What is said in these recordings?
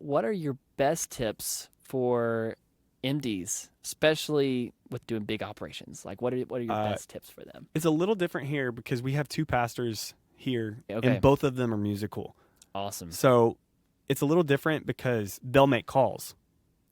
what are your best tips for MDs, especially with doing big operations? Like, what are your Uh, best tips for them? it's a little different here because we have two pastors here, and Okay, both of them are musical. awesome. So it's a little different because they'll make calls,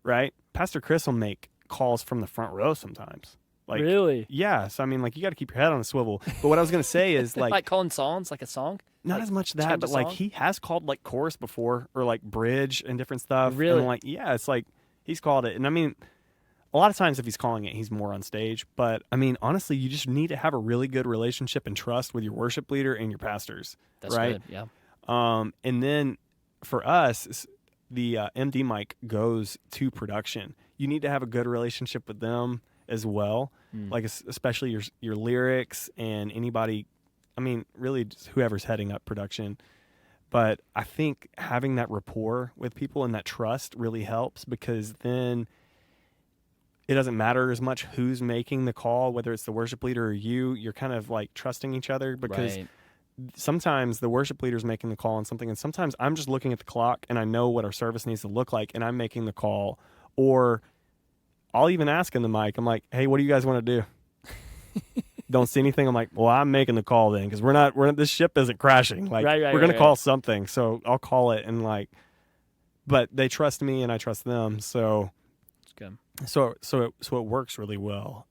right? Pastor Chris will make calls from the front row sometimes. Like, Really? yeah. So, I mean, like, you got to keep your head on a swivel. But what I was going to say is, like, Like calling songs, like a song, not like as much that, change a but like, song. he has called like chorus before or like bridge and different stuff. And Really? like, yeah, it's like he's called it. And I mean, a lot of times if he's calling it, he's more on stage. But I mean, honestly, you just need to have a really good relationship and trust with your worship leader and your pastors, That's right? good. Yeah. And then for us, the MD mic goes to production. You need to have a good relationship with them as well, Mm. like especially your lyrics and anybody. I mean, really, just whoever's heading up production. But I think having that rapport with people and that trust really helps because then it doesn't matter as much who's making the call, whether it's the worship leader or you. You're kind of like trusting each other because Right. sometimes the worship leader's making the call on something, and sometimes I'm just looking at the clock and I know what our service needs to look like, and I'm making the call. Or I'll even ask in the mic, I'm like, "Hey, what do you guys want to do?" Don't see anything. I'm like, "Well, I'm making the call then because we're not. This ship isn't crashing. Like, Right. Right. we're gonna Right. Right. call something, so I'll call it." And like, but they trust me and I trust them, so It's good. it works really well.